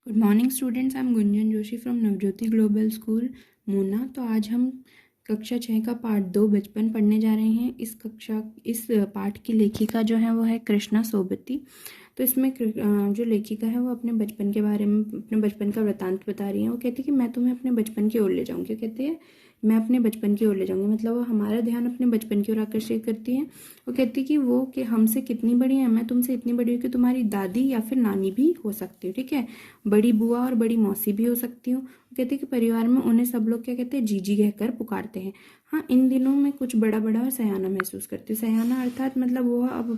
Good morning students, I am Gunjan Joshi from Navjyoti global school Muna. तो आज हम कक्षा 6 का पार्ट 2 बचपन पढ़ने जा रहे हैं। इस पाठ की लेखिका जो है वो है कृष्णा सोबती। तो इसमें जो लेखिका है वो अपने बचपन के बारे में, अपने बचपन का वृतांत बता रही है। वो कहती है कि मैं तुम्हें अपने बचपन की ओर ले जाऊँगी। कहती है मैं अपने बचपन की ओर ले जाऊँगी, मतलब वो हमारा ध्यान अपने बचपन की ओर आकर्षित करती है। वो कहती है कि हमसे कितनी बड़ी है, मैं तुमसे इतनी बड़ी हूँ कि तुम्हारी दादी या फिर नानी भी हो सकती हूँ। ठीक है, बड़ी बुआ और बड़ी मौसी भी हो सकती हूँ। वो कहती है कि परिवार में उन्हें सब लोग क्या कहते हैं, जीजी कहकर पुकारते हैं। हाँ, इन दिनों में कुछ बड़ा बड़ा और सयाना महसूस करती हूँ। सयाना अर्थात मतलब वो अब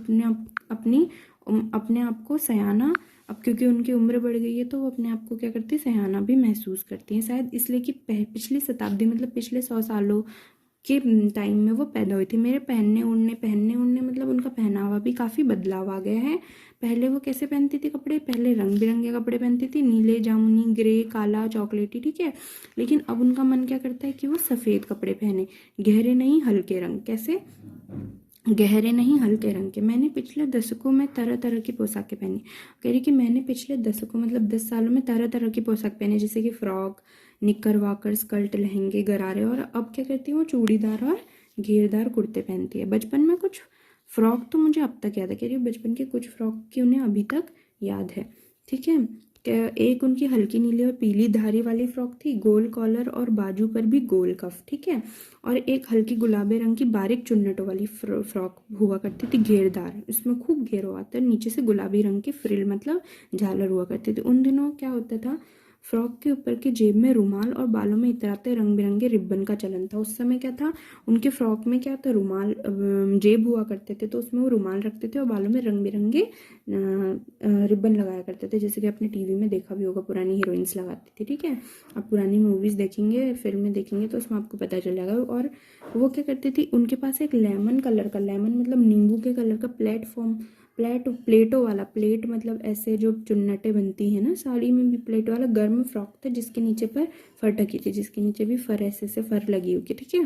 अपने आप को सयाना, अब क्योंकि उनकी उम्र बढ़ गई है तो वो अपने आप को क्या करती है, सयाना भी महसूस करती हैं। शायद इसलिए कि पिछली शताब्दी मतलब पिछले 100 सालों के टाइम में वो पैदा हुई थी। मेरे पहनने ओढ़ने मतलब उनका पहनावा भी काफ़ी बदलाव आ गया है। पहले वो कैसे पहनती थी कपड़े, पहले रंग बिरंगे कपड़े पहनती थी, नीले, जामुनी, ग्रे, काला, चॉकलेटी। ठीक है, लेकिन अब उनका मन क्या करता है कि वो सफ़ेद कपड़े पहने, गहरे नहीं हल्के रंग। कैसे गहरे नहीं हल्के रंग के। मैंने पिछले दशकों में तरह तरह की पोशाकें पहनी। कह रही कि मैंने पिछले दशकों मतलब 10 सालों में तरह तरह की पोशाक पहनी, जैसे कि फ्रॉक, निक्कर वाकर, स्कर्ट, लहंगे, गरारे, और अब क्या करती हूँ, चूड़ीदार और घेरदार कुर्ते पहनती है। बचपन में कुछ फ्रॉक तो मुझे अब तक याद है। कह रही बचपन के कुछ फ्रॉक की उन्हें अभी तक याद है। ठीक है, एक उनकी हल्की नीली और पीली धारी वाली फ्रॉक थी, गोल कॉलर और बाजू पर भी गोल कफ। ठीक है, और एक हल्की गुलाबी रंग की बारीक चुन्नटों वाली फ्रॉक हुआ करती थी, घेरदार, इसमें खूब घेर हुआ था, नीचे से गुलाबी रंग की फ्रिल मतलब झालर हुआ करती थी। उन दिनों क्या होता था, फ्रॉक के ऊपर की जेब में रुमाल और बालों में इतराते रंग बिरंगे रिब्बन का चलन था। उस समय क्या था, उनके फ्रॉक में क्या था, रुमाल, जेब हुआ करते थे, तो उसमें वो रुमाल रखते थे और बालों में रंग बिरंगे रिबन लगाया करते थे, जैसे कि अपने टीवी में देखा भी होगा, पुरानी हीरोइंस लगाती थी। ठीक है, आप पुरानी मूवीज़ देखेंगे, फिल्में देखेंगे तो उसमें आपको पता चल जाएगा। और वो क्या करती थी, उनके पास एक लेमन कलर का, लेमन मतलब नींबू के कलर का प्लेटों वाला, प्लेट मतलब ऐसे जो चुन्नटें बनती है ना साड़ी में भी, प्लेट वाला गर्म फ्रॉक था, जिसके नीचे पर फर ढकी थी, जिसके नीचे भी फर ऐसे से फर लगी हुई। ठीक है,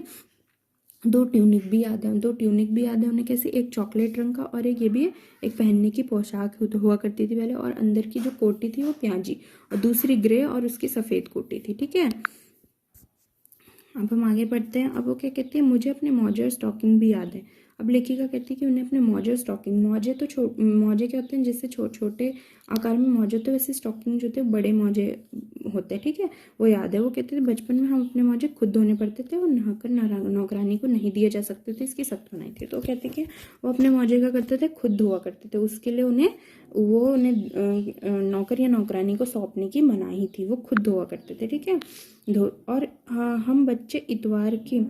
दो ट्यूनिक भी याद है उन्हें। कैसे, एक चॉकलेट रंग का और एक ये भी है, एक पहनने की पोशाक हुआ करती थी पहले, और अंदर की जो कोटी थी वो प्याजी, और दूसरी ग्रे और उसकी सफ़ेद कोटी थी। ठीक है, अब हम आगे बढ़ते हैं। अब वो क्या कहती है, मुझे अपने मौजे और स्टॉकिंग भी याद है। अब लेखिका कहती है कि उन्हें अपने मौजे और स्टॉकिंग, मौजे क्या होते हैं, जैसे छोटे आकार में मौजे होते हैं, वैसे स्टॉकिंग जो होते हैं बड़े मौजे होते हैं। ठीक है, वो याद है। वो कहते थे बचपन में हम अपने मौजे खुद धोने पड़ते थे और नहाकर नौकरानी को नहीं दिए जा सकते थे, इसकी सख्त मनाही थी। तो कहते कि वो अपने मौजे क्या करते थे, खुद धोआ करते थे, उसके लिए उन्हें नौकर या नौकरानी को सौंपने की मनाही थी, वो खुद धोआ करते थे। ठीक है, और हाँ, हम बच्चे इतवार की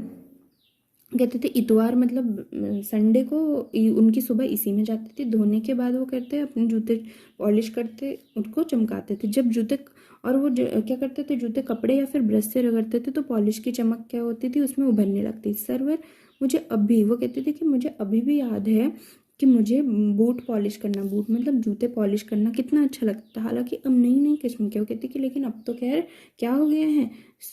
कहते थे, इतवार मतलब संडे को उनकी सुबह इसी में जाती थी। धोने के बाद वो करते अपने जूते पॉलिश करते, उनको चमकाते थे। जब जूते, और वो क्या करते थे, जूते कपड़े या फिर ब्रश से रगड़ते थे तो पॉलिश की चमक क्या होती थी, उसमें उभरने लगती। सर्वर मुझे अभी, वो कहते थे कि मुझे अभी भी याद है कि मुझे बूट पॉलिश करना, बूट मतलब जूते पॉलिश करना कितना अच्छा लगता था। हालांकि अब नई नई किस्म के, वो कहती कि लेकिन अब तो खैर क्या हो गए हैं,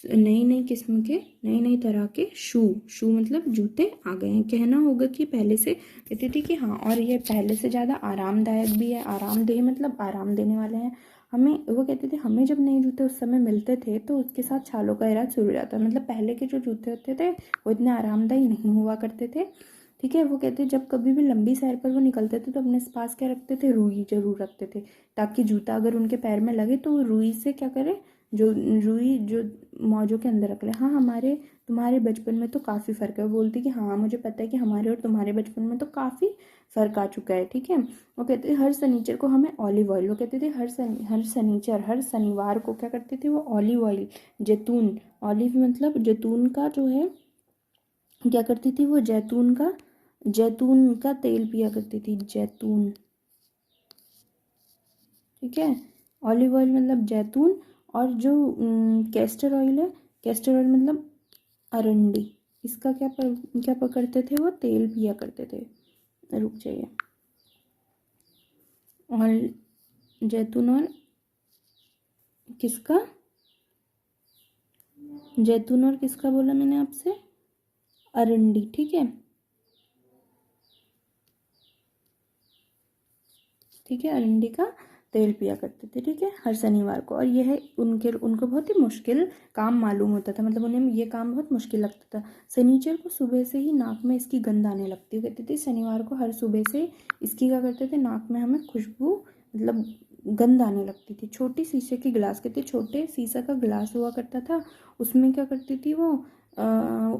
नई नई किस्म के, नई नई तरह के शू मतलब जूते आ गए हैं। कहना होगा कि पहले से, कहती थी कि हाँ, और ये पहले से ज़्यादा आरामदायक भी है, आरामदेह मतलब आराम देने वाले हैं हमें। वो कहते थे हमें जब नए जूते उस समय मिलते थे तो उसके साथ छालों का इलाज शुरू हो जाता, मतलब पहले के जो जूते होते थे वो इतने आरामदायी नहीं हुआ करते थे। ठीक है, वो कहते जब कभी भी लंबी सैर पर वो निकलते थे तो अपने पास क्या रखते थे, रुई जरूर रखते थे, ताकि जूता अगर उनके पैर में लगे तो वो रुई से क्या करे, जो रुई जो मौजों के अंदर रख ले। हाँ, हमारे तुम्हारे बचपन में तो काफ़ी फ़र्क है। वो बोलती कि हाँ, मुझे पता है कि हमारे और तुम्हारे बचपन में तो काफ़ी फ़र्क आ चुका है। ठीक है, वो कहते थे हर शनिचर को हमें ऑलिव ऑयल, वो कहते थे हर शनिवार को क्या करते थे वो, ऑलिव ऑयल, जैतून, ऑलिव मतलब जैतून का जो है, क्या करती थी वो, जैतून का तेल पिया करती थी, जैतून। ठीक है, ऑलिव ऑयल मतलब जैतून, और जो कैस्टर ऑयल है, कैस्टर ऑयल मतलब अरंडी, इसका क्या पकड़ते थे, वो तेल पिया करते थे। रुक जाइए, और जैतून और किसका, जैतून और किसका बोला मैंने आपसे, अरंडी। ठीक है, ठीक है, अरंडी का तेल पिया करते थे, ठीक है, हर शनिवार को। और यह उनको बहुत ही मुश्किल काम मालूम होता था, मतलब उन्हें ये काम बहुत मुश्किल लगता था। शनिचर को सुबह से ही नाक में इसकी गंध आने लगती है, कहते थे शनिवार को हर सुबह से इसकी क्या करते थे, नाक में हमें खुशबू मतलब गंध आने लगती थी। छोटी शीशे की गिलास, कहते छोटे शीशा का गिलास हुआ करता था, उसमें क्या करती थी वो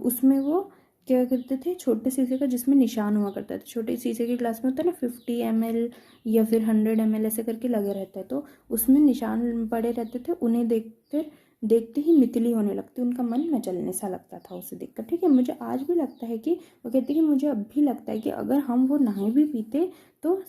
उसमें वो क्या करते थे, छोटे शीशे का जिसमें निशान हुआ करता था। छोटे शीशे के ग्लास में होता है ना 50 ml या फिर 100 ml ऐसे करके लगे रहता है, तो उसमें निशान पड़े रहते थे। उन्हें देखते देखते ही मितली होने लगती, उनका मन मचलने सा लगता था उसे देखकर, ठीक है। मुझे आज भी लगता है कि वो कहती कि मुझे अब भी लगता है कि अगर हम वो नहीं भी पीते तो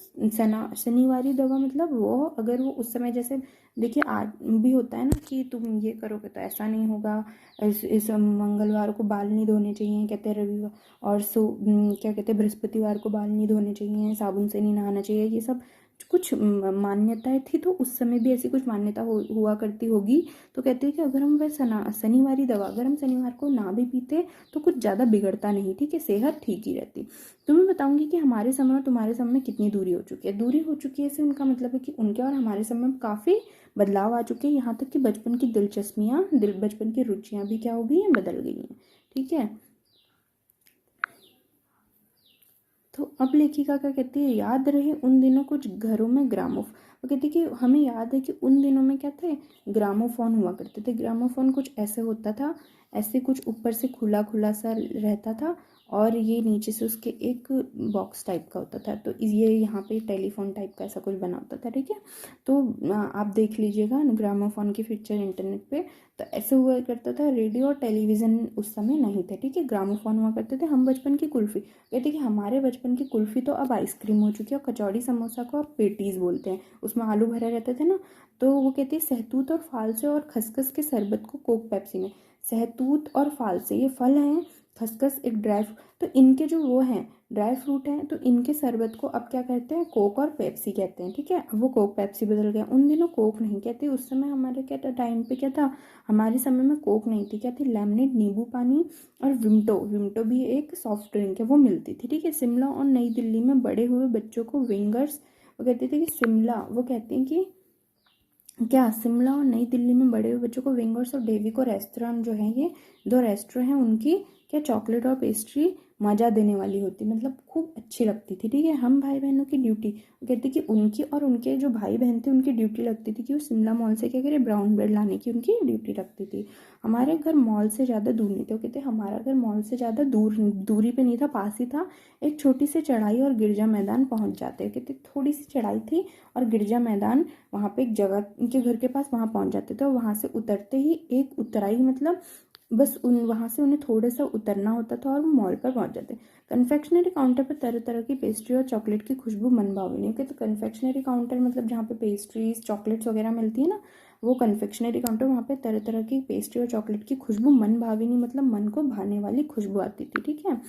शनिवारी दवा मतलब वो अगर वो उस समय जैसे देखिए आज भी होता है ना कि तुम ये करोगे तो ऐसा नहीं होगा, इस मंगलवार को बाल नहीं धोने चाहिए कहते हैं, रविवार और क्या कहते हैं बृहस्पतिवार को बाल नहीं धोने चाहिए, साबुन से नहीं नहाना चाहिए, ये सब कुछ मान्यताएं थी। तो उस समय भी ऐसी कुछ मान्यता हुआ करती होगी। तो कहते हैं कि अगर हम वह शनिवारी दवा अगर हम शनिवार को ना भी पीते तो कुछ ज़्यादा बिगड़ता नहीं, ठीक है, सेहत ठीक ही रहती। तो मैं बताऊंगी कि हमारे समय और तुम्हारे समय में कितनी दूरी हो चुकी है। दूरी हो चुकी है इससे उनका मतलब है कि उनके और हमारे समय में काफ़ी बदलाव आ चुके हैं, यहाँ तक कि बचपन की दिलचस्पियाँ बचपन की रुचियाँ भी क्या हो गई हैं, बदल गई हैं, ठीक है। तो अब लेखिका क्या कहती है, याद रहे उन दिनों कुछ घरों में वो कहती है कि हमें याद है कि उन दिनों में क्या थे, ग्रामोफोन हुआ करते थे। ग्रामोफोन कुछ ऐसे होता था, ऐसे कुछ ऊपर से खुला खुला सा रहता था और ये नीचे से उसके एक बॉक्स टाइप का होता था। तो ये यहाँ पे टेलीफोन टाइप का ऐसा कुछ बना होता था, ठीक है। तो आप देख लीजिएगा ग्रामोफोन की पिक्चर इंटरनेट पे। तो ऐसे हुआ करता था, रेडियो और टेलीविज़न उस समय नहीं थे, ठीक है, ग्रामोफोन हुआ करते थे। हम बचपन की कुल्फ़ी कहते कि हमारे बचपन की कुल्फ़ी तो अब आइसक्रीम हो चुकी है और कचौड़ी समोसा को अब पेटीज़ बोलते हैं, उसमें आलू भरे रहते थे ना। तो वो कहती है सहतूत और फालसे और खसखस के शरबत को कोक पेप्सी में। सहतूत और फालसे ये फल हैं, खसखस एक ड्राई, तो इनके जो वो हैं ड्राई फ्रूट हैं, तो इनके शरबत को अब क्या कहते हैं, कोक और पेप्सी कहते हैं, ठीक है। अब वो कोक पेप्सी बदल गया, उन दिनों कोक नहीं कहते। उस समय हमारे क्या था, टाइम पे क्या था, हमारे समय में कोक नहीं थी, क्या थी, लेमनेड नींबू पानी और विम्टो। विम्टो भी एक सॉफ्ट ड्रिंक है, वो मिलती थी, ठीक है। शिमला और नई दिल्ली में बड़े हुए बच्चों को विंगर्स, वो कहते थे कि शिमला, वो कहते हैं कि क्या शिमला और नई दिल्ली में बड़े हुए बच्चों को विंगर्स और डेविको रेस्टोरेंट जो है, ये दो रेस्टोरेंट हैं, उनकी क्या चॉकलेट और पेस्ट्री मज़ा देने वाली होती, मतलब खूब अच्छी लगती थी, ठीक है। हम भाई बहनों की ड्यूटी, वो कहते कि उनकी और उनके जो भाई बहन थे उनकी ड्यूटी लगती थी कि वो शिमला मॉल से क्या करें, ब्राउन ब्रेड लाने की उनकी ड्यूटी लगती थी। हमारे घर मॉल से ज़्यादा दूर नहीं थे, वो कहते हमारा घर मॉल से ज़्यादा दूरी पे नहीं था, पास ही था। एक छोटी सी चढ़ाई और गिरजा मैदान पहुँच जाते, कहते थोड़ी सी चढ़ाई थी और गिरजा मैदान, वहाँ पे एक जगह उनके घर के पास, वहाँ पहुँच जाते थे। और वहाँ से उतरते ही एक उतराई, मतलब बस वहाँ से उन्हें थोड़ा सा उतरना होता था और वो मॉल पर पहुँच जाते। कन्फेक्शनरी काउंटर पर तरह तरह की पेस्ट्री और चॉकलेट की खुशबू मन भावनी होती। तो कन्फेक्शनरी काउंटर मतलब जहाँ पे पेस्ट्रीज चॉकलेट्स वगैरह मिलती है ना, वो कन्फेक्शनरी काउंटर, वहाँ पे तरह तरह की पेस्ट्री और चॉकलेट की खुशबू मन भाविनी मतलब मन को भाने वाली खुशबू आती थी, ठीक है।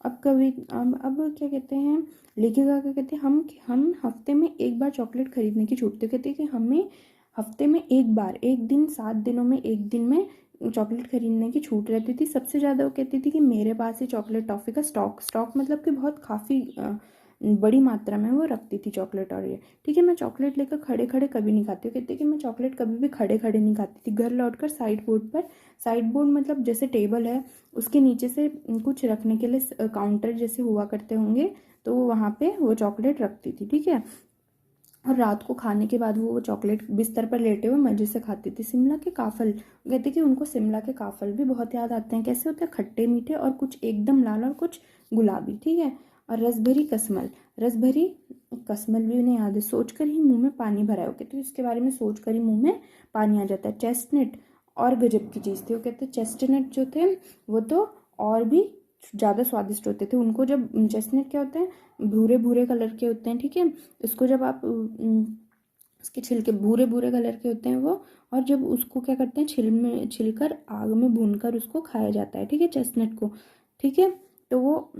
अब क्या कहते हैं, लेखिका क्या कहते हैं, हम हफ्ते में एक बार चॉकलेट खरीदने की छूट थे, कहते हैं कि हमें हफ्ते में एक बार, एक दिन 7 दिनों में एक दिन में चॉकलेट खरीदने की छूट रहती थी। सबसे ज़्यादा वो कहती थी कि मेरे पास ही चॉकलेट टॉफ़ी का स्टॉक मतलब कि बहुत काफ़ी बड़ी मात्रा में वो रखती थी चॉकलेट। और ये ठीक है, मैं चॉकलेट लेकर खड़े खड़े कभी नहीं खाती, कहती कि मैं चॉकलेट कभी भी खड़े खड़े नहीं खाती थी। घर लौटकर साइड बोर्ड मतलब जैसे टेबल है उसके नीचे से कुछ रखने के लिए काउंटर जैसे हुआ करते होंगे, तो वहाँ पे वो चॉकलेट रखती थी, ठीक है। और रात को खाने के बाद वो चॉकलेट बिस्तर पर लेटे हुए मज़े से खाती थी। शिमला के काफ़ल, कहते कि उनको शिमला के काफ़ल भी बहुत याद आते हैं। कैसे होते हैं, खट्टे मीठे और कुछ एकदम लाल और कुछ गुलाबी, ठीक है। और रसभरी कसमल भी उन्हें याद है, सोचकर ही मुंह में पानी भरा है, वो कहते इसके बारे में सोचकर ही मुंह में पानी आ जाता है। चेस्टनट और गजब की चीज़ थी, वो कहते चेस्टनट जो थे वो तो और भी ज़्यादा स्वादिष्ट होते थे। उनको जब चेस्टनट क्या होते हैं, भूरे भूरे कलर के होते हैं, ठीक है। इसको जब आप उसके छिलके भूरे भूरे कलर के होते हैं वो, और जब उसको क्या करते हैं छिलकर आग में भूनकर उसको खाया जाता है, ठीक है, चेस्टनट को, ठीक है। तो वो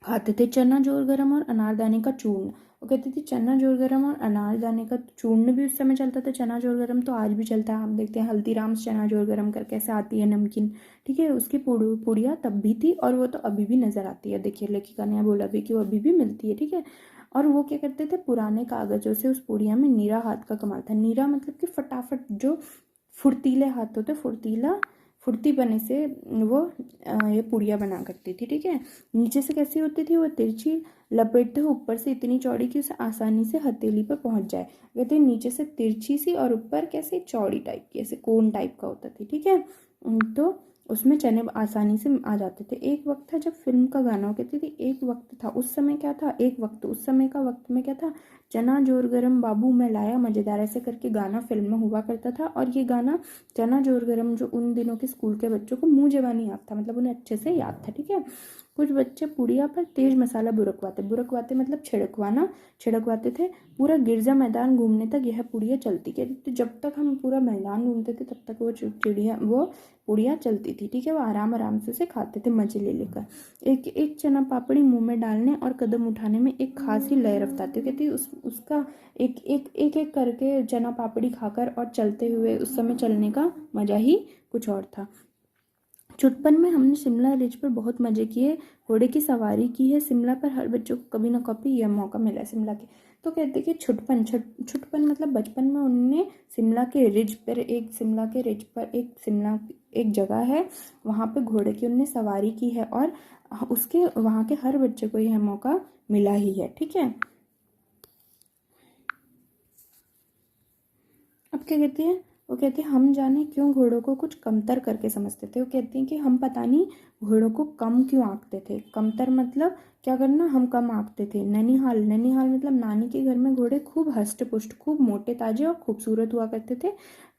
खाते थे। चना जोर गरम और अनारदाने का चूर्ण, वो कहती थी चना जोर गरम और अनारदाने का चूर्ण भी उस समय चलता था। चना जोर गरम तो आज भी चलता है, हम देखते हैं हल्दीराम्स चना जोर गरम कर कैसे आती है नमकीन, ठीक है। उसकी पुड़िया तब भी थी और वो तो अभी भी नज़र आती है, देखिए लेखिका ने बोला भी कि वो अभी भी मिलती है, ठीक है। और वो क्या करते थे, पुराने कागज़ों से उस पुड़िया में नीरा हाथ का कमाल था। नीरा मतलब कि फटाफट, जो फुर्तीले हाथ होते, फुर्ती बने से वो ये पुड़िया बना करती थी, ठीक है। नीचे से कैसी होती थी वो, तिरछी, लपेटते हुए ऊपर से इतनी चौड़ी कि उसे आसानी से हथेली पर पहुंच जाए। कहते हैं नीचे से तिरछी सी और ऊपर कैसे चौड़ी टाइप की, ऐसे कोन टाइप का होता थी, ठीक है। तो उसमें चने आसानी से आ जाते थे। एक वक्त था जब फिल्म का गाना, कहती थी एक वक्त था, उस समय क्या था, एक वक्त, उस समय का वक्त में क्या था, चना जोर गरम बाबू मैं लाया मज़ेदार, ऐसे करके गाना फिल्म में हुआ करता था। और ये गाना चना जोर गरम जो उन दिनों के स्कूल के बच्चों को मुँह ज़बानी याद था, मतलब उन्हें अच्छे से याद था, ठीक है। कुछ बच्चे पुड़िया पर तेज मसाला बुरकवाते मतलब छिड़कवाते थे। पूरा गिरजा मैदान घूमने तक यह पुड़िया चलती, कहती तो जब तक हम पूरा मैदान घूमते थे तब तक वो पुड़िया चलती थी, ठीक है। वो आराम आराम से उसे खाते थे मजे ले लेकर। एक एक चना पापड़ी मुंह में डालने और कदम उठाने में एक खास ही लय रफ्तार थी, कहती उसका एक करके चना पापड़ी खाकर और चलते हुए उस समय चलने का मजा ही कुछ और था। छुटपन में हमने शिमला रिज पर बहुत मजे किए, घोड़े की सवारी की है शिमला पर, हर बच्चों को कभी ना कभी यह मौका मिला है शिमला के। तो कहते कि छुटपन मतलब बचपन में उन्होंने शिमला के रिज पर एक जगह है, वहाँ पे घोड़े की उनने सवारी की है और उसके वहाँ के हर बच्चे को यह मौका मिला ही है, ठीक है। अब क्या कहती है, वो कहती है हम जाने क्यों घोड़ों को कुछ कमतर करके समझते थे। वो कहती हैं कि हम पता नहीं घोड़ों को कम क्यों आंकते थे। कमतर मतलब क्या करना, हम कम आंकते थे। ननिहाल मतलब नानी के घर में घोड़े खूब हष्ट पुष्ट, खूब मोटे ताजे और खूबसूरत हुआ करते थे।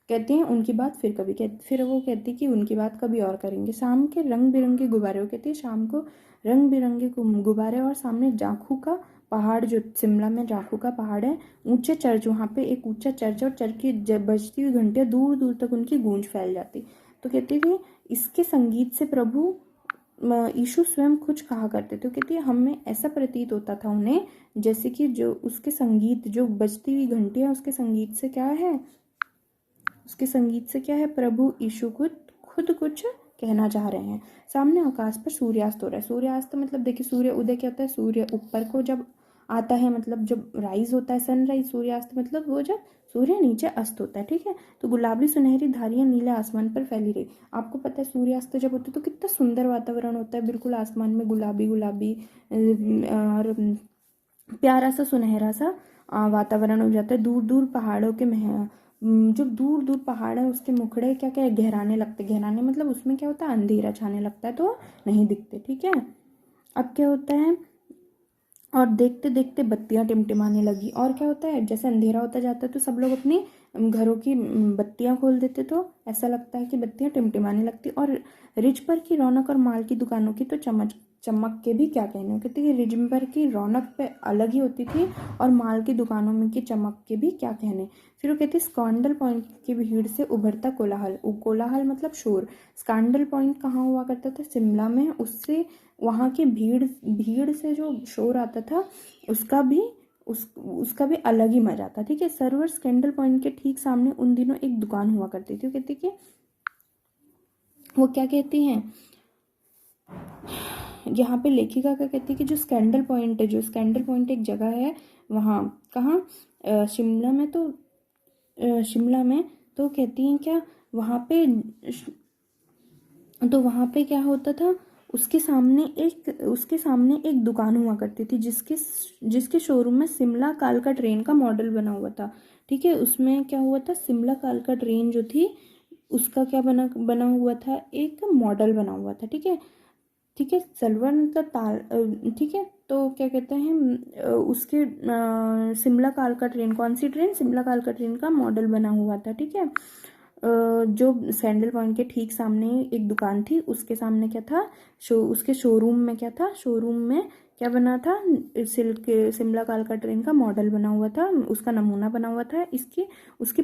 कहते हैं उनकी बात फिर वो कहती कि उनकी बात कभी और करेंगे। शाम के रंग बिरंगे गुब्बारे, वो कहती है शाम को रंग बिरंगे गुब्बारे और सामने जाखू का पहाड़, जो शिमला में जाखू का पहाड़ है, ऊंचे चर्च, वहाँ पे एक ऊंचा चर्च और चर्च की बजती हुई घंटियाँ दूर दूर तक उनकी गूंज फैल जाती। तो कहती थी इसके संगीत से प्रभु यीशु स्वयं कुछ कहा करते थे। कहती है हमें ऐसा प्रतीत होता था उन्हें जैसे कि जो उसके संगीत, जो बजती हुई घंटियाँ, उसके संगीत से क्या है, प्रभु यीशु खुद कुछ कहना चाह रहे हैं। सामने आकाश पर सूर्यास्त हो रहा है। सूर्यास्त मतलब देखिए, सूर्य उदय क्या होता है, सूर्य ऊपर को जब आता है, मतलब जब राइज होता है सनराइज। सूर्यास्त मतलब वो जब सूर्य नीचे अस्त होता है, ठीक है। तो गुलाबी सुनहरी धारियां नीले आसमान पर फैली रही। आपको पता है सूर्यास्त जब होता है तो कितना सुंदर वातावरण होता है, बिल्कुल आसमान में गुलाबी गुलाबी और प्यारा सा सुनहरा सा वातावरण हो जाता है। दूर दूर पहाड़ों के जो दूर दूर पहाड़ है उसके मुखड़े क्या क्या गहराने मतलब उसमें क्या होता है, अंधेरा छाने लगता है तो नहीं दिखते, ठीक है। अब क्या होता है, और देखते देखते बत्तियां टिमटिमाने लगी। और क्या होता है, जैसे अंधेरा होता जाता है तो सब लोग अपनी घरों की बत्तियां खोल देते, तो ऐसा लगता है कि बत्तियां टिमटिमाने लगती। और रिज पर की रौनक और माल की दुकानों की तो चमक के भी क्या कहने हो। कहते कि रिज पर की रौनक पे अलग ही होती थी और माल की दुकानों में की चमक के भी क्या कहने। फिर वो कहती स्कैंडल पॉइंट की भीड़ से उभरता कोलाहल मतलब शोर। स्कैंडल पॉइंट कहाँ हुआ करता था, शिमला में। उससे वहाँ की भीड़ से जो शोर आता था उसका भी अलग ही मजा था, ठीक है। सर्वर स्कैंडल पॉइंट के ठीक सामने उन दिनों एक दुकान हुआ करती थी। कहती कि वो क्या कहती हैं, यहाँ पे लेखिका क्या कहती है कि जो स्कैंडल पॉइंट एक जगह है, वहाँ कहाँ, शिमला में तो कहती हैं क्या, वहाँ पे क्या होता था, उसके सामने एक दुकान हुआ करती थी जिसके शोरूम में शिमला कालका ट्रेन का मॉडल बना हुआ था, ठीक है। उसमें क्या हुआ था, शिमला कालका ट्रेन जो थी उसका क्या बना हुआ था, एक मॉडल बना हुआ था, ठीक है। सलवर मतलब ताल, ठीक है। तो क्या कहते हैं उसके शिमला कालका ट्रेन, कौन सी ट्रेन, शिमला कालका ट्रेन का मॉडल बना हुआ था, ठीक है। जो सैंडल पॉइंट के ठीक सामने एक दुकान थी, उसके सामने क्या था, उसके शोरूम में क्या था, शोरूम में क्या बना था, शिमला कालका ट्रेन का मॉडल बना हुआ था, उसका नमूना बना हुआ था। उसकी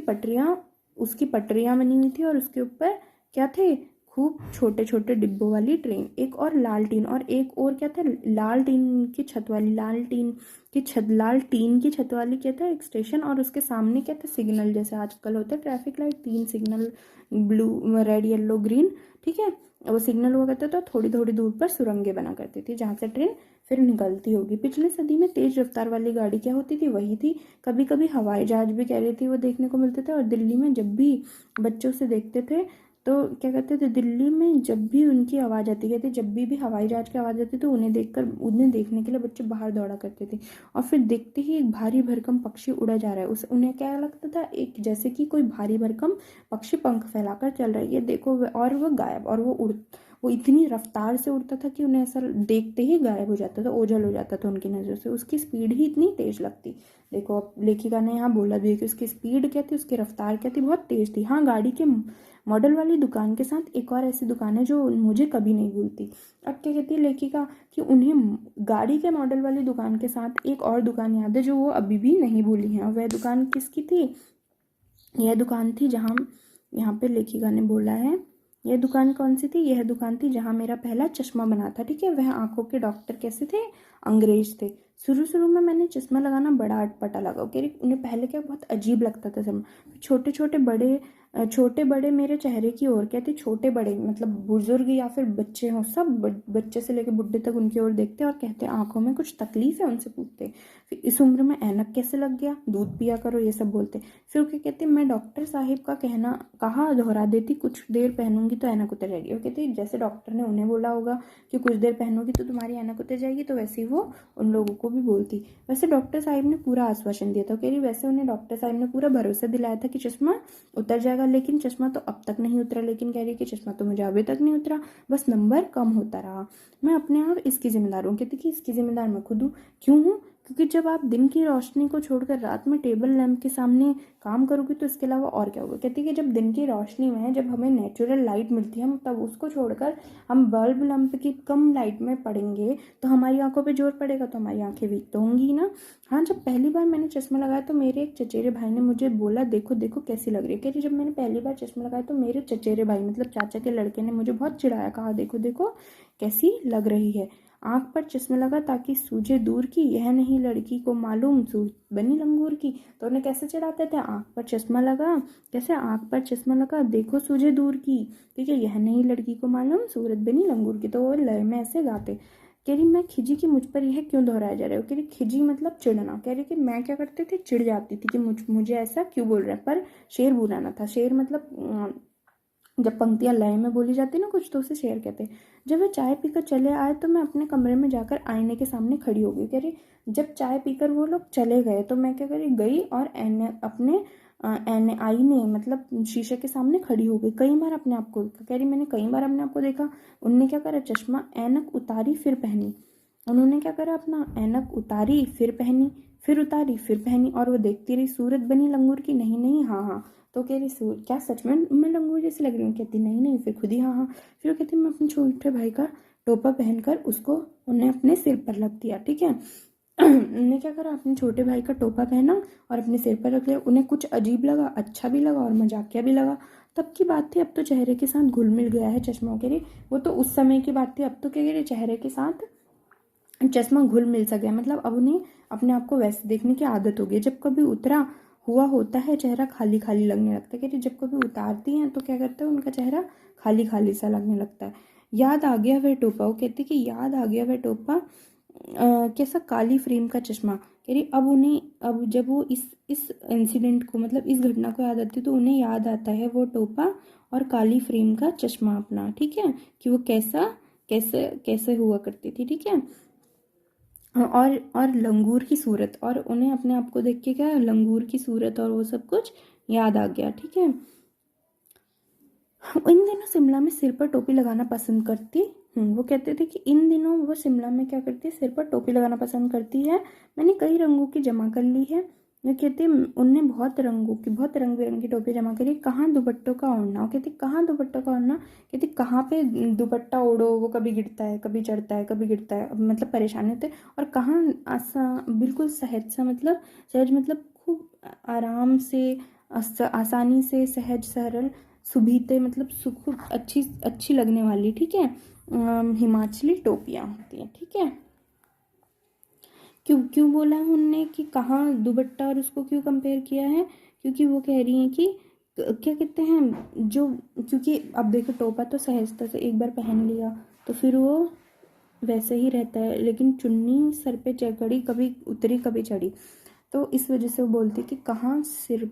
पटरियाँ बनी हुई थी और उसके ऊपर क्या थे, खूब छोटे छोटे डिब्बों वाली ट्रेन, एक और लाल टीन, और एक और क्या था, लाल टीन की छत वाली, लाल टीन की छत वाली क्या था, एक स्टेशन, और उसके सामने क्या था, सिग्नल, जैसे आजकल होता है traffic light, 3 signal, blue red yellow green, ठीक है। वो सिग्नल हुआ करता था, थोड़ी थोड़ी दूर पर सुरंगें बना करती थी जहाँ से ट्रेन फिर निकलती होगी। पिछली सदी में तेज रफ्तार वाली गाड़ी क्या होती थी, वही थी। कभी कभी हवाई जहाज भी कह रही थी वो देखने को मिलते थे। और दिल्ली में जब भी बच्चों से देखते थे तो क्या कहते थे, दिल्ली में जब भी उनकी आवाज़ आती, कहते जब भी हवाई जहाज की आवाज़ आती तो उन्हें देखने के लिए बच्चे बाहर दौड़ा करते थे। और फिर देखते ही एक भारी भरकम पक्षी उड़ा जा रहा है, उस उन्हें क्या लगता था, एक जैसे कि कोई भारी भरकम पक्षी पंख फैलाकर चल रहा है, ये देखो, और वो गायब, और वो इतनी रफ्तार से उड़ता था कि उन्हें ऐसा देखते ही गायब हो जाता था, ओझल हो जाता था उनकी नज़र से, उसकी स्पीड ही इतनी तेज लगती। देखो अब लेखिका ने यहाँ बोला भी है कि उसकी स्पीड क्या थी, उसकी रफ्तार क्या थी, बहुत तेज थी। हाँ, गाड़ी के मॉडल वाली दुकान के साथ एक और ऐसी दुकान है जो मुझे कभी नहीं भूलती। अब क्या कहती है लेखिका कि उन्हें गाड़ी के मॉडल वाली दुकान के साथ एक और दुकान याद है जो वो अभी भी नहीं भूली है। और वह दुकान किसकी थी, यह दुकान थी जहाँ, यहाँ पे लेखिका ने बोला है, यह दुकान कौन सी थी, यह दुकान थी जहाँ मेरा पहला चश्मा बना था, ठीक है। वह आंखों के डॉक्टर कैसे थे, अंग्रेज थे। शुरू शुरू में मैंने चश्मा लगाना बड़ा अटपटा लगा, कह रही उन्हें पहले क्या बहुत अजीब लगता था सब, छोटे बड़े मेरे चेहरे की ओर, कहते छोटे बड़े मतलब बुजुर्ग या फिर बच्चे हों, सब बच्चे से लेकर बुढ़े तक उनकी ओर देखते और कहते आंखों में कुछ तकलीफ है, उनसे पूछते फिर इस उम्र में ऐनक कैसे लग गया, दूध पिया करो, ये सब बोलते। फिर क्या कहते, मैं डॉक्टर साहिब का कहना कहा दोहरा देती, कुछ देर पहनूंगी तो ऐनक उतर जाएगी। वो कहती जैसे डॉक्टर ने उन्हें बोला होगा कि कुछ देर पहनोगी तो तुम्हारी ऐनक उतर जाएगी, तो वैसे ही वो उन लोगों को भी बोलती। वैसे डॉक्टर साहिब ने पूरा आश्वासन दिया था, कह रही वैसे उन्हें डॉक्टर साहिब ने पूरा भरोसा दिलाया था कि चश्मा उतर जाएगा, लेकिन चश्मा तो अब तक नहीं उतरा। लेकिन कह रही कि चश्मा तो मुझे अभी तक नहीं उतरा, बस नंबर कम होता रहा। मैं अपने आप इसकी जिम्मेदार हूँ। कहती कि इसकी जिम्मेदार मैं खुद हूँ। क्यों हूँ, क्योंकि जब आप दिन की रोशनी को छोड़कर रात में टेबल लैंप के सामने काम करोगे तो इसके अलावा और क्या होगा। कहती कि जब दिन की रोशनी में जब हमें नेचुरल लाइट मिलती है, हम तब उसको छोड़कर हम बल्ब लैंप की कम लाइट में पड़ेंगे तो हमारी आंखों पे जोर पड़ेगा, तो हमारी आंखें वीक तो होंगी ही ना। हाँ, जब पहली बार मैंने चश्मा लगाया तो मेरे एक चचेरे भाई ने मुझे बोला देखो देखो कैसी लग रही है। कह रही जब मैंने पहली बार चश्मा लगाया तो मेरे चचेरे भाई मतलब चाचा के लड़के ने मुझे बहुत चिढ़ाया, कहा देखो देखो कैसी लग रही है। आंख पर चश्मा लगा ताकि सूझे दूर की, यह नहीं लड़की को मालूम सूरत बनी लंगूर की। तो उन्हें कैसे चढ़ाते थे, आंख पर चश्मा लगा, कैसे आंख पर चश्मा लगा देखो सूझे दूर की, ठीक है, यह नहीं लड़की को मालूम सूरत बनी लंगूर की। तो वो लय में ऐसे गाते। कह रही मैं खिजी कि मुझ पर यह क्यों दोहराया जा रहा है। कह रही खिजी मतलब चिढ़ना। कह रही कि मैं क्या करती थी, चिढ़ जाती थी कि मुझे ऐसा क्यों बोल रहा है। पर शेर बुरा ना था। शेर मतलब जब पंक्तियाँ लय में बोली जाती ना कुछ तो उसे शेर कहते। जब वह चाय पीकर चले आए तो मैं अपने कमरे में जाकर आईने के सामने खड़ी हो गई। कह रही जब चाय पीकर वो लोग चले गए तो मैं क्या करी गई और अपने आईने मतलब शीशे के सामने खड़ी हो गई। कई बार अपने आप को, कह रही मैंने कई बार अपने आप को देखा। उनने क्या करा, चश्मा ऐनक उतारी फिर पहनी। उन्होंने क्या करा, अपना ऐनक उतारी फिर पहनी, फिर उतारी फिर पहनी, और वो देखती रही सूरत बनी लंगूर की। नहीं नहीं, हाँ हाँ। तो कह रही क्या सच में मैं लंगूर जैसी लग रही हूँ। कहती नहीं नहीं, फिर खुद ही हाँ हाँ। फिर वो कहती मैं अपने छोटे भाई का टोपा पहनकर उसको उन्हें अपने सिर पर रख दिया, ठीक है। उन्हें क्या करा, अपने छोटे भाई का टोपा पहना और अपने सिर पर रख लिया। उन्हें कुछ अजीब लगा, अच्छा भी लगा और मजाकिया भी लगा। तब की बात थी, अब तो चेहरे के साथ घुल मिल गया है चश्मा। कह रही वो तो उस समय की बात थी, अब तो क्या कह रही चेहरे के साथ चश्मा घुल मिल सा गया। मतलब अब उन्हें अपने आप को वैसे देखने की आदत हो गई। जब कभी उतरा हुआ होता है चेहरा खाली खाली लगने लगता है। कहती जब कभी उतारती हैं तो क्या करता है, उनका चेहरा खाली खाली सा लगने लगता है। याद आ गया वह टोपा। वो कहती कि याद आ गया वह टोपा, कैसा काली फ्रेम का चश्मा। कह रही अब जब वो इस इंसिडेंट को मतलब इस घटना को याद आती है तो उन्हें याद आता है वो टोपा और काली फ्रेम का चश्मा अपना, ठीक है, कि वो कैसा कैसे कैसे हुआ करती थी, ठीक है। और लंगूर की सूरत, और उन्हें अपने आप को देख के क्या लंगूर की सूरत और वो सब कुछ याद आ गया, ठीक है। इन दिनों शिमला में सिर पर टोपी लगाना पसंद करती वो कहते थे कि इन दिनों वो शिमला में क्या करती है, सिर पर टोपी लगाना पसंद करती है। मैंने कई रंगों की जमा कर ली है। वो कहती उनने बहुत रंग बिरंगी टोपी जमा करी। कहाँ दुपट्टों का ओढ़ना। वो कहती कहाँ दुपट्टों का ओढ़ना। कहती कहाँ पे दुपट्टा ओढ़ो, वो कभी गिरता है, कभी चढ़ता है, कभी गिरता है, मतलब परेशानी होते। और कहाँ बिल्कुल सहज सा मतलब सहज मतलब खूब आराम से आसानी से, सहज, सरल, सुभीते मतलब सुख, अच्छी लगने वाली, ठीक है। हिमाचली टोपियाँ होती हैं, ठीक है। क्यों क्यों बोला है उनने कि कहाँ दुपट्टा और उसको क्यों कंपेयर किया है, क्योंकि वो कह रही हैं कि क्या कहते हैं जो, क्योंकि अब देखो टोपा तो सहजता से एक बार पहन लिया तो फिर वो वैसे ही रहता है, लेकिन चुन्नी सर पे चढ़ी, कभी उतरी कभी चढ़ी, तो इस वजह से वो बोलती कि कहाँ सिर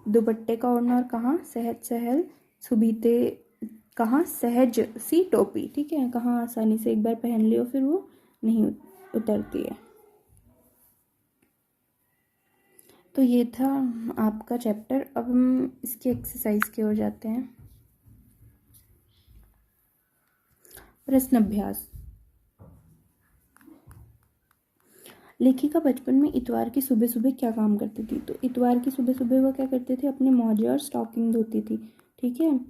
दुपट्टे का ओढ़ना और कहाँ सहज सहल सुबीते, कहाँ सहज सी टोपी, ठीक है, कहाँ आसानी से एक बार पहन लियो फिर वो नहीं उतरती है। तो ये था आपका चैप्टर। अब हम इसकी एक्सरसाइज की ओर जाते हैं। प्रश्न अभ्यास। लेखिका बचपन में इतवार की सुबह सुबह क्या काम करती थी? तो इतवार की सुबह सुबह वो क्या करते थे, अपने मोजे और स्टॉकिंग धोती थी, ठीक है।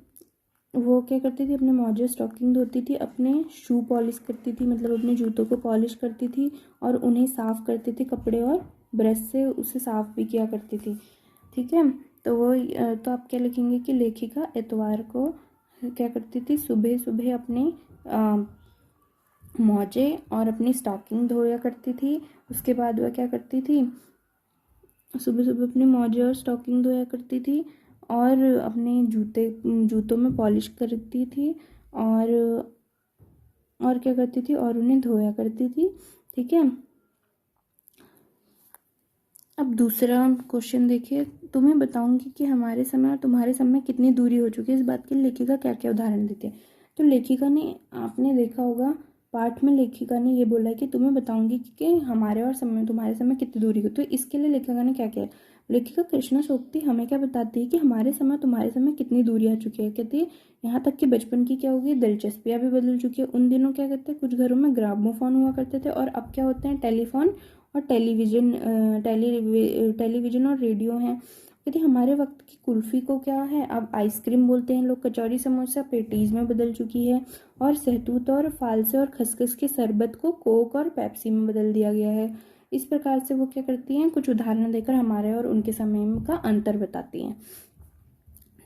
वो क्या करती थी, अपने मोजे स्टॉकिंग धोती थी, अपने शू पॉलिश करती थी, मतलब अपने जूतों को पॉलिश करती थी और उन्हें साफ़ करती थी, कपड़े और ब्रश से उसे साफ़ भी किया करती थी, ठीक है। तो वो तो आप क्या लिखेंगे कि लेखिका इतवार को क्या करती थी, सुबह सुबह अपने मोजे और अपनी स्टॉकिंग धोया करती थी। उसके बाद वह क्या करती थी, सुबह सुबह अपने मोजे और स्टॉकिंग धोया करती थी और अपने जूतों में पॉलिश करती थी और क्या करती थी, और उन्हें धोया करती थी, ठीक है। अब दूसरा क्वेश्चन देखिए, तुम्हें बताऊंगी कि हमारे समय और तुम्हारे समय में कितनी दूरी हो चुकी है, इस बात के लिए लेखिका क्या क्या उदाहरण देती है। तो लेखिका ने, आपने देखा होगा पाठ में, लेखिका ने ये बोला है कि तुम्हें बताऊंगी कि हमारे और समय तुम्हारे समय कितनी दूरी हो। तो इसके लिए लेखिका ने क्या किया, लेखिका कृष्णा सोक्ति हमें क्या बताती है कि हमारे समय तुम्हारे समय कितनी दूरी आ चुकी है। कहती है यहाँ तक कि बचपन की क्या होगी, दिलचस्पियाँ भी बदल चुकी है। उन दिनों क्या करते हैं, कुछ घरों में ग्रामोफोन हुआ करते थे और अब क्या होते हैं, टेलीफोन और टेलीविज़न और रेडियो हैं। कहती हमारे वक्त की कुल्फ़ी को क्या है, अब आइसक्रीम बोलते हैं लोग, कचौरी समोसा पेटीज़ में बदल चुकी है और सहतूत और फालसे और खसखस के शरबत को कोक और पेप्सी में बदल दिया गया है। इस प्रकार से वो क्या करती हैं, कुछ उदाहरण देकर हमारे और उनके समय का अंतर बताती हैं,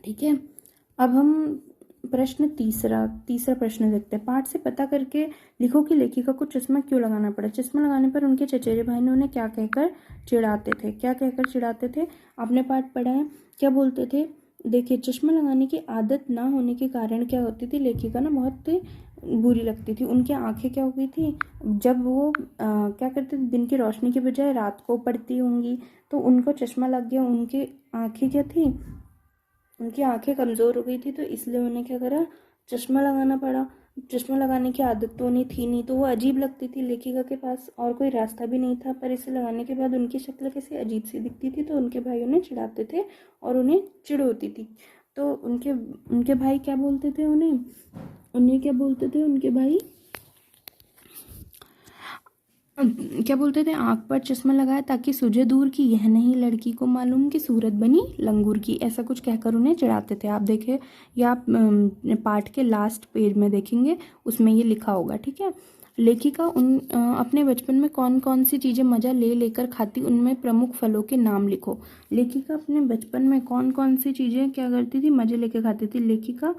ठीक है। अब हम तीसरा प्रश्न देखते हैं। पाठ से पता करके लिखो कि लेखिका को चश्मा क्यों लगाना पड़ा। चश्मा लगाने पर उनके चचेरे भाई ने उन्हें क्या कहकर चिढ़ाते थे, आपने पाठ पढ़ा है, क्या बोलते थे। देखिए, चश्मा लगाने की आदत ना होने के कारण क्या होती थी, लेखिका ना बहुत बुरी लगती थी। उनकी आंखें क्या हो गई थी, जब वो क्या करते थे, दिन की रोशनी के बजाय रात को पड़ती होंगी, तो उनको चश्मा लग गया। उनकी आंखें क्या थी, उनकी आंखें कमज़ोर हो गई थी, तो इसलिए उन्हें क्या करा, चश्मा लगाना पड़ा। चश्मा लगाने की आदत तो उन्हें थी नहीं, तो वो अजीब लगती थी। लेखिका के पास और कोई रास्ता भी नहीं था, पर इसे लगाने के बाद उनकी शक्ल कैसी अजीब सी दिखती थी, तो उनके भाई उन्हें चिढ़ाते थे और उन्हें चिढ़ होती थी। तो उनके भाई क्या बोलते थे उनके भाई क्या बोलते थे, आंख पर चश्मा लगाया ताकि सूझे दूर की यह नहीं लड़की को मालूम कि सूरत बनी लंगूर की, ऐसा कुछ कहकर उन्हें चिढ़ाते थे। आप देखें, या आप पाठ के लास्ट पेज में देखेंगे, उसमें ये लिखा होगा, ठीक है। लेखिका अपने बचपन में कौन कौन सी चीज़ें मज़ा ले लेकर खाती, उनमें प्रमुख फलों के नाम लिखो। लेखिका अपने बचपन में कौन कौन सी चीज़ें क्या करती थी, मज़े लेकर खाती थी। लेखिका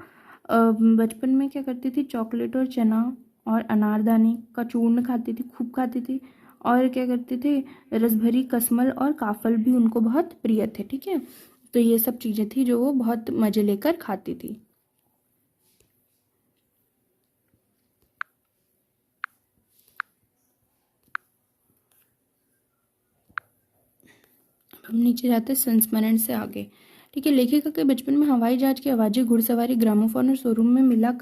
बचपन में क्या करती थी, चॉकलेट और चना और अनारदाने का चूर्ण खाती थी, खूब खाती थी। और क्या करते थे, रसभरी कसमल और काफल भी उनको बहुत प्रिय थे, ठीक है। तो ये सब चीज़ें थी जो वो बहुत मज़े लेकर खाती थी। हम नीचे जाते संस्मरण से आगे, ठीक है। लेखिका के बचपन में हवाई जहाज की आवाज़ें, घुड़सवारी, ग्रामोफोन और शोरूम में मिला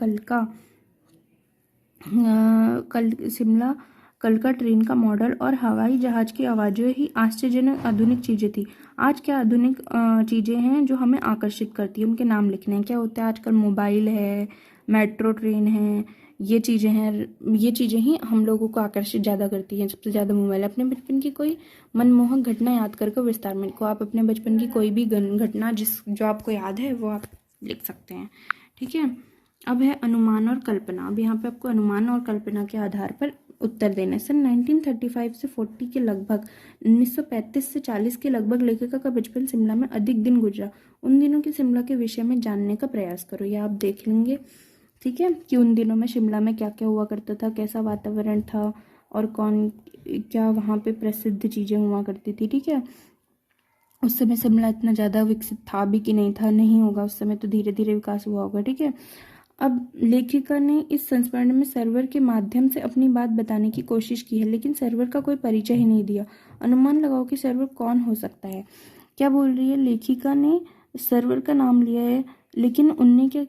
शिमला कल का ट्रेन का मॉडल और हवाई जहाज की आवाज़ें ही आश्चर्यजनक आधुनिक चीज़ें थी। आज क्या आधुनिक चीज़ें हैं जो हमें आकर्षित करती है, उनके नाम लिखने हैं। क्या होता है, आजकल मोबाइल है, मेट्रो ट्रेन है, ये चीज़ें हैं, ये चीज़ें ही हम लोगों को आकर्षित ज़्यादा करती हैं। सबसे ज़्यादा मोबाइल। अपने बचपन की कोई मनमोहक घटना याद करके विस्तार में लिखो। आप अपने बचपन की कोई भी घटना जो आपको याद है वो आप लिख सकते हैं, ठीक है। अब है अनुमान और कल्पना। अब यहाँ पे आपको अनुमान और कल्पना के आधार पर उत्तर देना है। सन 1935 से 40 के लगभग 1935 से 40 के लगभग लेखिका का बचपन शिमला में अधिक दिन गुजरा। उन दिनों के शिमला के विषय में जानने का प्रयास करो। ये आप देख लेंगे, ठीक है, कि उन दिनों में शिमला में क्या क्या हुआ करता था, कैसा वातावरण था और कौन क्या वहाँ पे प्रसिद्ध चीज़ें हुआ करती थी, ठीक है। उस समय शिमला इतना ज़्यादा विकसित था भी कि नहीं था, नहीं होगा उस समय, तो धीरे धीरे विकास हुआ होगा, ठीक है। अब लेखिका ने इस संस्मरण में सर्वर के माध्यम से अपनी बात बताने की कोशिश की है, लेकिन सर्वर का कोई परिचय ही नहीं दिया। अनुमान लगाओ कि सर्वर कौन हो सकता है। क्या बोल रही है, लेखिका ने सर्वर का नाम लिया है, लेकिन उनने क्या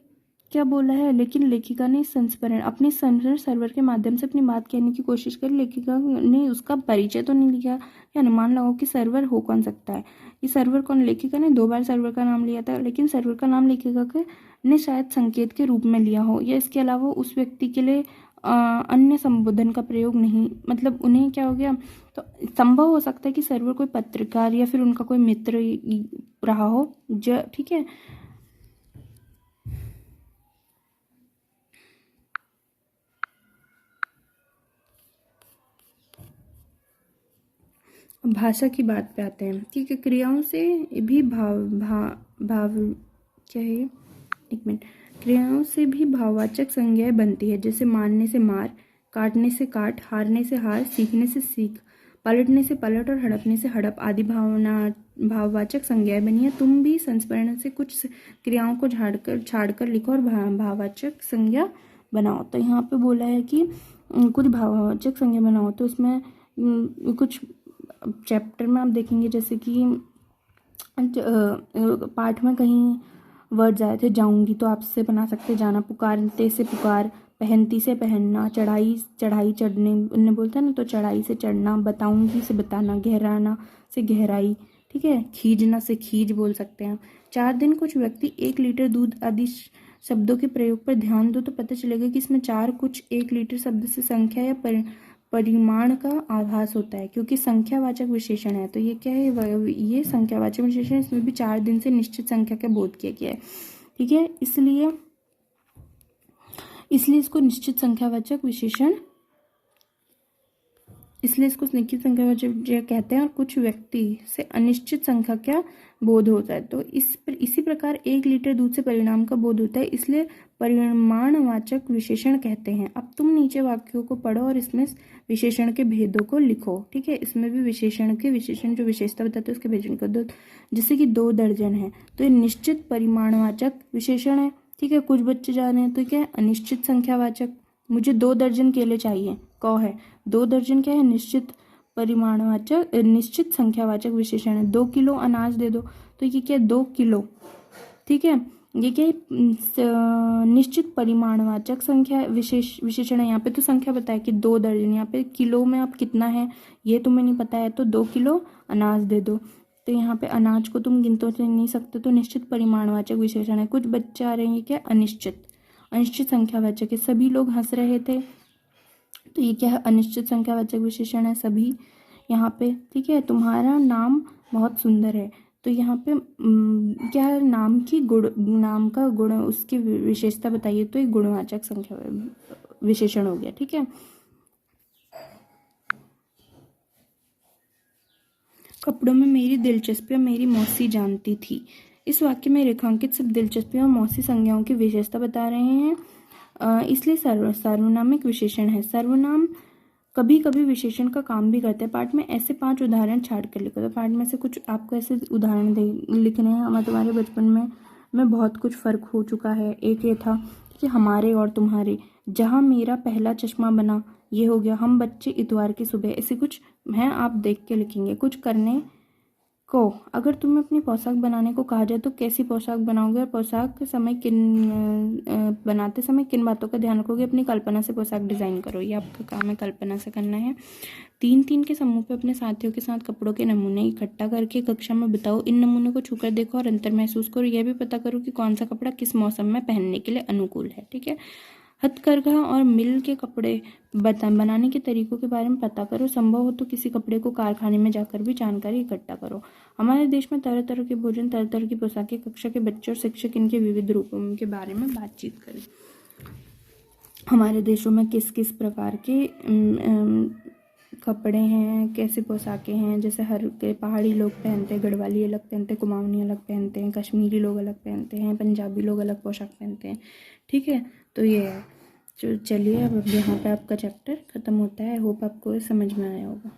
क्या बोला है, लेकिन लेखिका ने इस संस्मरण अपने सर्वर के माध्यम से अपनी बात कहने की कोशिश करी, लेखिका ने उसका परिचय तो नहीं लिया। या अनुमान लगाओ कि सर्वर हो कौन सकता है। ये सर्वर कौन, लेखिका ने 2 बार सर्वर का नाम लिया था, लेकिन सर्वर का नाम लेखिका के ने शायद संकेत के रूप में लिया हो, या इसके अलावा उस व्यक्ति के लिए अन्य संबोधन का प्रयोग नहीं, मतलब उन्हें क्या हो गया, तो संभव हो सकता है कि सर्वर कोई पत्रकार या फिर उनका कोई मित्र रहा हो, ठीक है। भाषा की बात पे आते हैं, ठीक है। क्रियाओं से भी भाव क्या है, एक मिनट, क्रियाओं से भी भाववाचक संज्ञाएं बनती है, जैसे मारने से मार, काटने से काट, हारने से हार, सीखने से सीख, पलटने से पलट और हड़पने से हड़प आदि भाववाचक संज्ञाएं बनी है। तुम भी संस्मरण से कुछ क्रियाओं को छाड़कर लिखो और भाववाचक संज्ञा बनाओ। तो यहाँ पे बोला है कि कुछ भाववाचक संज्ञा बनाओ, तो उसमें कुछ चैप्टर में आप देखेंगे, जैसे कि पाठ में कहीं वर्ड्स आए थे, जाऊंगी तो आपसे बना सकते जाना, पुकारते से पुकार, पहनती से पहनना, चढ़ाई चढ़ने उनने बोलता है ना, तो चढ़ाई से चढ़ना, बताऊंगी से बताना, गहराना से गहराई, ठीक है, खींचना से खींच बोल सकते हैं। 4 दिन कुछ व्यक्ति 1 लीटर दूध आदि शब्दों के प्रयोग पर ध्यान दो तो पता चलेगा कि इसमें 4 कुछ 1 लीटर शब्द से संख्या या परिमाण का आभास होता है, क्योंकि संख्यावाचक विशेषण है। तो ये क्या है, ये संख्यावाचक विशेषण, इसमें भी 4 दिन से निश्चित संख्या का बोध किया गया है, ठीक है। इसलिए इसको निश्चित संख्यावाचक विशेषण, इसलिए इसको निश्चित संख्यावाचक कहते हैं। और कुछ व्यक्ति से अनिश्चित संख्या का बोध होता है, तो इसी प्रकार 1 लीटर दूध से परिणाम का बोध होता है, इसलिए परिमाणवाचक विशेषण कहते हैं। अब तुम नीचे वाक्यों को पढ़ो और इसमें विशेषण के भेदों को लिखो, ठीक है। इसमें भी विशेषण जो विशेषता बताते हैं उसके भेदों को दो, जैसे कि 2 दर्जन है, तो ये निश्चित परिमाणवाचक विशेषण है, ठीक है। कुछ बच्चे जा रहे हैं, तो क्या है, अनिश्चित संख्यावाचक, मुझे 2 दर्जन केले चाहिए, कौ है, 2 दर्जन क्या है, निश्चित परिमाणवाचक, निश्चित संख्यावाचक विशेषण है। 2 किलो अनाज दे दो, तो ये क्या है, 2 किलो, ठीक है। ये क्या है, निश्चित परिमाणवाचक संख्या विशेषण है। यहाँ पे तो संख्या बताया कि 2 दर्जन, यहाँ पे किलो में अब कितना है ये तुम्हें नहीं पता है, तो 2 किलो अनाज दे दो, तो यहाँ पे अनाज को तुम गिनतों से नहीं सकते, तो निश्चित परिमाणवाचक विशेषण है। कुछ बच्चे आ रहे हैं, क्या, अनिश्चित संख्यावाचक है। सभी लोग हंस रहे थे, तो ये क्या है, अनिश्चित संख्यावाचक विशेषण है, सभी यहाँ पे, ठीक है। तुम्हारा नाम बहुत सुंदर है, तो यहाँ पे क्या है, नाम का गुण, उसकी विशेषता बताइए, तो एक गुणवाचक संख्या विशेषण हो गया, ठीक है। कपड़ों में मेरी दिलचस्पी मेरी मौसी जानती थी। इस वाक्य में रेखांकित सब दिलचस्पी और मौसी संज्ञाओं की विशेषता बता रहे हैं, इसलिए सार्वनामिक विशेषण है। सर्वनाम कभी कभी विशेषण का काम भी करते हैं। पाठ में ऐसे 5 उदाहरण छाट कर लिखो, तो पाठ में से कुछ आपको ऐसे उदाहरण लिखने हैं। हमारे तुम्हारे बचपन में बहुत कुछ फर्क हो चुका है। एक ये था कि हमारे और तुम्हारे, जहाँ मेरा पहला चश्मा बना, ये हो गया, हम बच्चे इतवार की सुबह, ऐसे कुछ हैं, आप देख के लिखेंगे। कुछ करने को, अगर तुम्हें अपनी पोशाक बनाने को कहा जाए तो कैसी पोशाक बनाओगे, और पोशाक के समय बनाते समय किन बातों का ध्यान रखोगे, अपनी कल्पना से पोशाक डिजाइन करो, ये आपका काम है, कल्पना से करना है। 3-3 के समूह पे अपने साथियों के साथ कपड़ों के नमूने इकट्ठा करके कक्षा में बताओ। इन नमूनों को छूकर देखो और अंतर महसूस करो, यह भी पता करो कि कौन सा कपड़ा किस मौसम में पहनने के लिए अनुकूल है, ठीक है। हथकरघा और मिल के कपड़े बनाने के तरीकों के बारे में पता करो। संभव हो तो किसी कपड़े को कारखाने में जाकर भी जानकारी इकट्ठा करो। हमारे देश में तरह तरह के भोजन, तरह तरह की पोशाकें, कक्षा के बच्चे और शिक्षक इनके विविध रूपों के बारे में बातचीत करें। हमारे देशों में किस किस प्रकार के कपड़े हैं, कैसे पोशाकें हैं। जैसे हर के पहाड़ी लोग पहनते हैं, गढ़वाली अलग पहनते हैं, कुमाऊनी अलग पहनते हैं, कश्मीरी लोग अलग पहनते हैं, पंजाबी लोग अलग पोशाक पहनते हैं। ठीक है, तो ये है। चलिए अब यहाँ पे आपका चैप्टर ख़त्म होता है। होप आपको समझ में आया होगा।